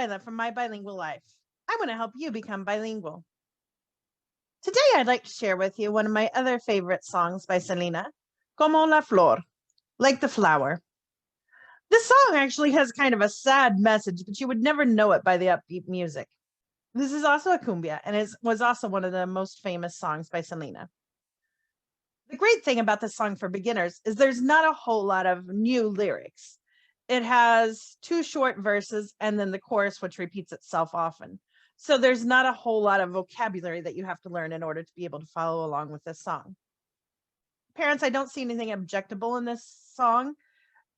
Twyla from My Bilingual Life. I want to help you become bilingual. Today I'd like to share with you one of my other favorite songs by Selena, Como la Flor, like the flower. This song actually has kind of a sad message, but you would never know it by the upbeat music. This is also a cumbia, and it was also one of the most famous songs by Selena. The great thing about this song for beginners is there's not a whole lot of new lyrics. It has 2 short verses and then the chorus, which repeats itself often. So there's not a whole lot of vocabulary that you have to learn in order to be able to follow along with this song. Parents, I don't see anything objectable in this song.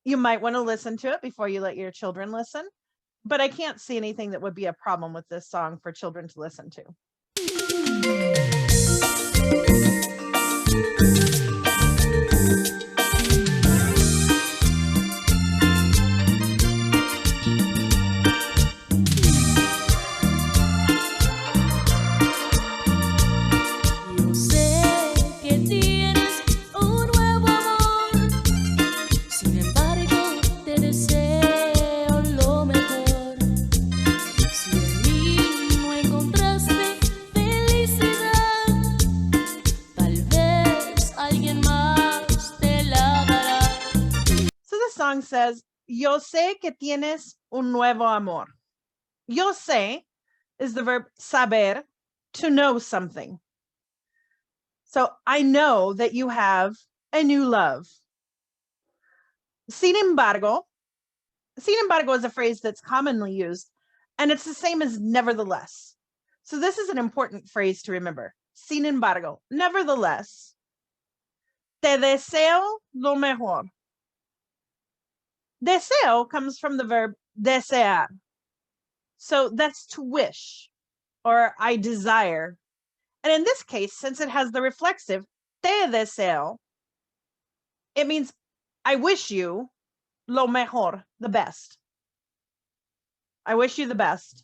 You might want to listen to it before you let your children listen, but I can't see anything that would be a problem with this song for children to listen to. Song says, yo sé que tienes un nuevo amor. Yo sé is the verb saber, to know something. So I know that you have a new love. Sin embargo is a phrase that's commonly used, and it's the same as nevertheless. So this is an important phrase to remember. Sin embargo, nevertheless, te deseo lo mejor. Deseo comes from the verb desear. So that's to wish, or I desire. And in this case, since it has the reflexive te deseo, it means I wish you lo mejor, the best. I wish you the best.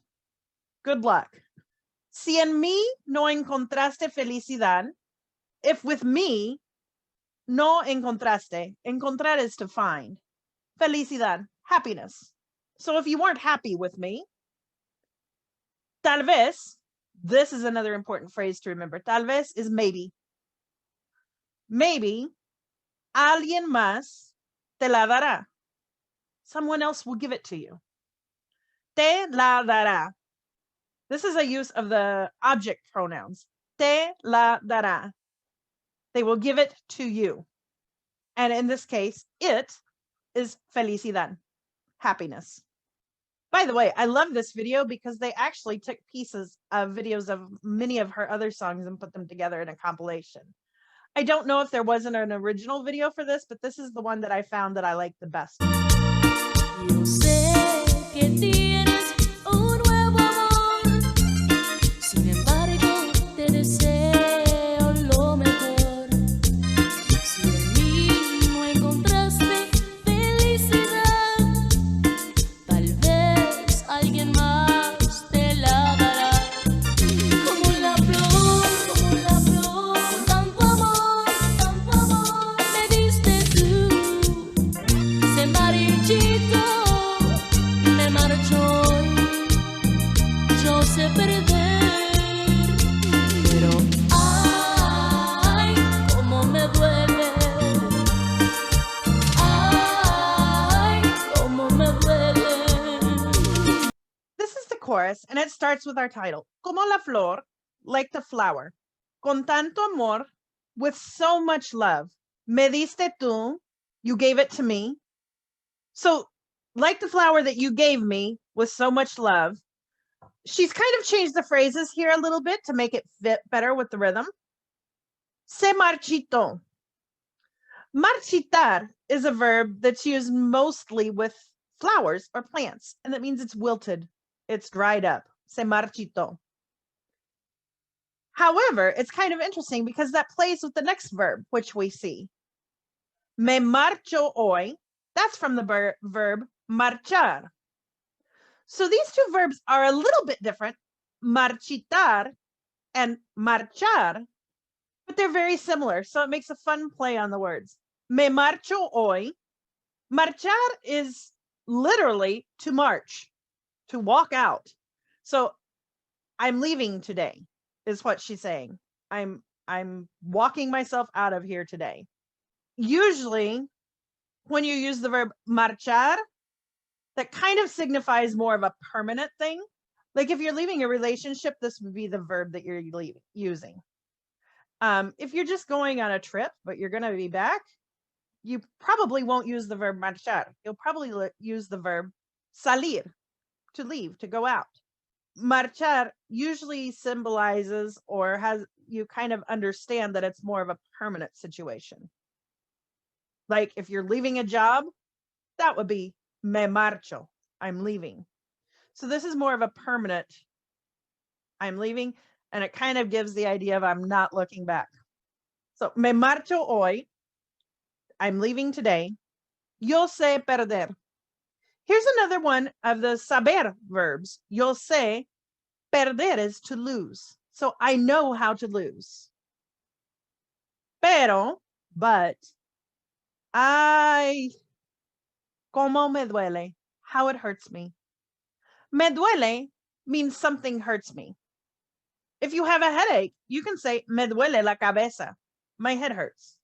Good luck. Si en mí no encontraste felicidad, if with me no encontraste, encontrar is to find. Felicidad, happiness. So if you weren't happy with me, tal vez, this is another important phrase to remember. Tal vez is maybe. Maybe alguien más te la dará. Someone else will give it to you. Te la dará. This is a use of the object pronouns. Te la dará. They will give it to you. And in this case, it is felicidad, happiness. By the way, I love this video because they actually took pieces of videos of many of her other songs and put them together in a compilation. I don't know if there wasn't an original video for this, but this is the one that I found that I like the best. Yo sé que tienes un nuevo amor. Sin embargo, te deseo lo mejor. Si en mí no encontraste chorus, and it starts with our title, Como la Flor, like the flower, con tanto amor, with so much love, me diste tú, you gave it to me. So, like the flower that you gave me with so much love, she's kind of changed the phrases here a little bit to make it fit better with the rhythm. Se marchitó. Marchitar is a verb that's used mostly with flowers or plants, and that means it's wilted. It's dried up. Se marchitó. However, it's kind of interesting because that plays with the next verb, which we see. Me marcho hoy. That's from the verb marchar. So these two verbs are a little bit different, marchitar and marchar, but they're very similar. So it makes a fun play on the words. Me marcho hoy. Marchar is literally to march, to walk out. So I'm leaving today is what she's saying. I'm walking myself out of here today. Usually when you use the verb marchar, that kind of signifies more of a permanent thing. Like if you're leaving a relationship, this would be the verb that you're using. If you're just going on a trip, but you're going to be back, you probably won't use the verb marchar. You'll probably use the verb salir, to leave, to go out. Marchar usually symbolizes or has you kind of understand that it's more of a permanent situation. Like if you're leaving a job, that would be me marcho, I'm leaving. So this is more of a permanent, I'm leaving, and it kind of gives the idea of I'm not looking back. So me marcho hoy, I'm leaving today. Yo sé perder. Here's another one of the saber verbs. Yo sé perder is to lose. So I know how to lose. Pero, but, ay, como me duele, how it hurts me. Me duele means something hurts me. If you have a headache, you can say, me duele la cabeza. My head hurts.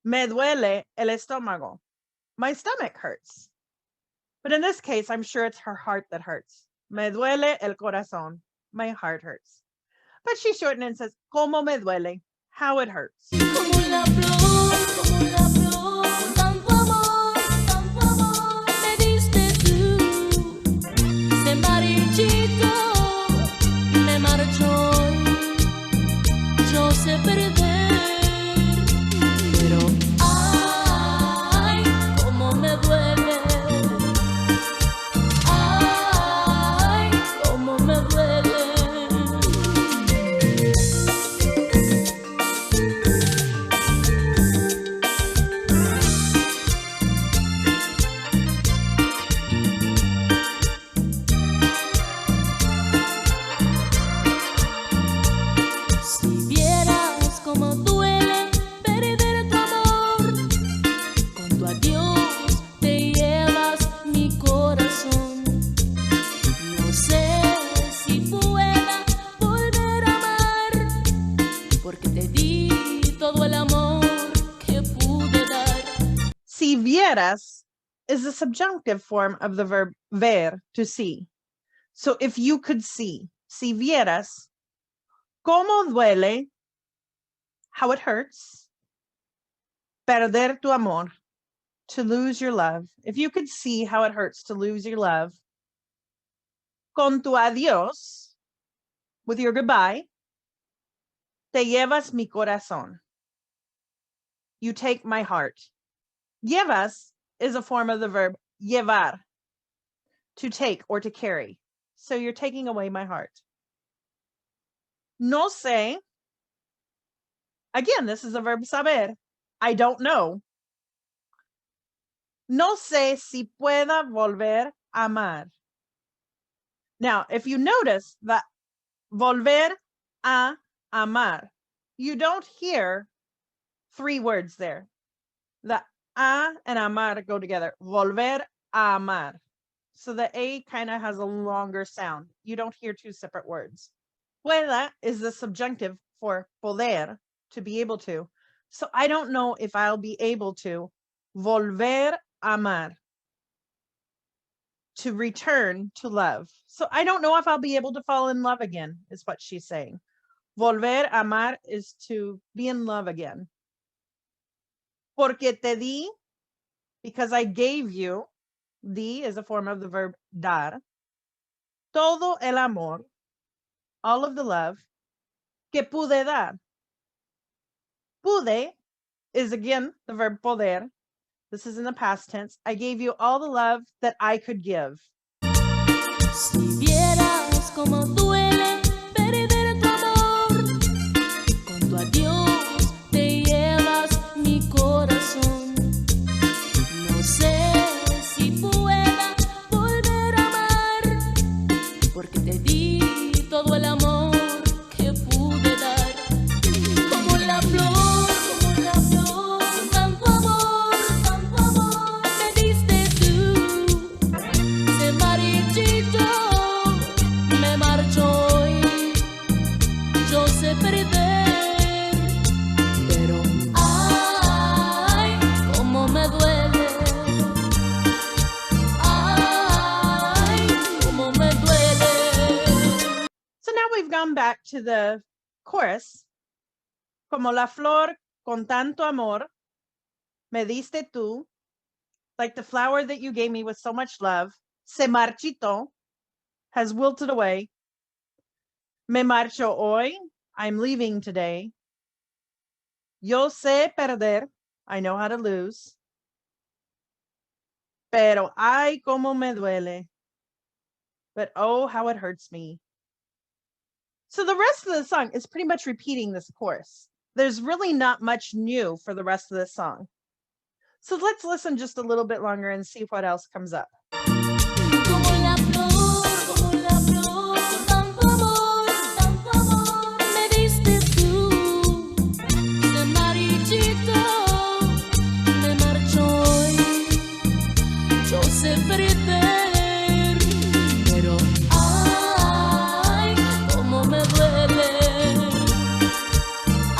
Me duele el estómago. My stomach hurts. But in this case, I'm sure it's her heart that hurts. Me duele el corazón. My heart hurts. But she shortened and says, como me duele, how it hurts. Como la flor, con tanto amor, me diste tú. Se marchito, me marchó. Yo sé perder, pero ay, como me duele. Ay, como me duele. Si vieras is the subjunctive form of the verb ver, to see. So if you could see, si vieras, como duele, how it hurts, perder tu amor, to lose your love. If you could see how it hurts to lose your love, con tu adiós, with your goodbye, te llevas mi corazón. You take my heart. Llevas is a form of the verb llevar, to take or to carry. So you're taking away my heart. No sé, again, this is a verb saber. I don't know. No sé si pueda volver a amar. Now, if you notice that volver a amar, you don't hear three words there. The a and amar go together. Volver a amar. So the a kind of has a longer sound. You don't hear two separate words. Pueda is the subjunctive for poder, to be able to. So I don't know if I'll be able to volver a amar, to return to love. So I don't know if I'll be able to fall in love again, is what she's saying. Volver a amar is to be in love again. Porque te di, because I gave you, di is a form of the verb dar, todo el amor, all of the love, que pude dar. Pude is again the verb poder. This is in the past tense. I gave you all the love that I could give. Si vieras como duele perder tu amor, con tu adiós te llevas mi corazón. No sé si pueda volver a amar, porque te di todo el amor que pude dar. Como la flor, con tanto amor me diste tú. Se marchito. we've gone back to the chorus. Como la flor con tanto amor, me diste tú, like the flower that you gave me with so much love, se marchitó, has wilted away. Me marcho hoy, I'm leaving today. Yo sé perder, I know how to lose. Pero ay, como me duele. But oh, how it hurts me. So the rest of the song is pretty much repeating this chorus. There's really not much new for the rest of the song. So let's listen just a little bit longer and see what else comes up. Como la flor, tanto amor, me diste tú. Se marchitó, me marcho hoy. Yo sé perder, pero ay, cómo me duele.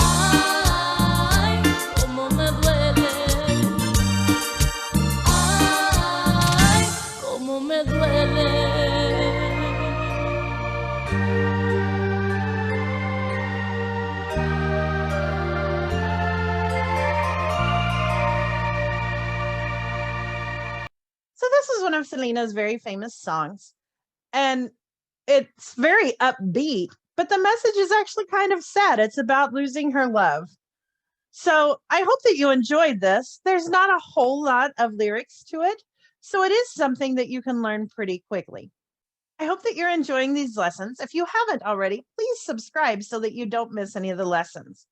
Ay, cómo me duele. Ay, cómo me duele. So this is one of Selena's very famous songs. And it's very upbeat, but the message is actually kind of sad. It's about losing her love. So I hope that you enjoyed this. There's not a whole lot of lyrics to it, so it is something that you can learn pretty quickly. I hope that you're enjoying these lessons. If you haven't already, please subscribe so that you don't miss any of the lessons.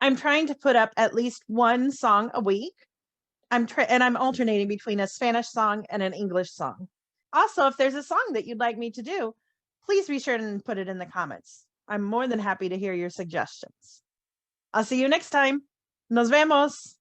I'm trying to put up at least one song a week. I'm alternating between a Spanish song and an English song. Also, if there's a song that you'd like me to do, please be sure to put it in the comments. I'm more than happy to hear your suggestions. I'll see you next time. Nos vemos.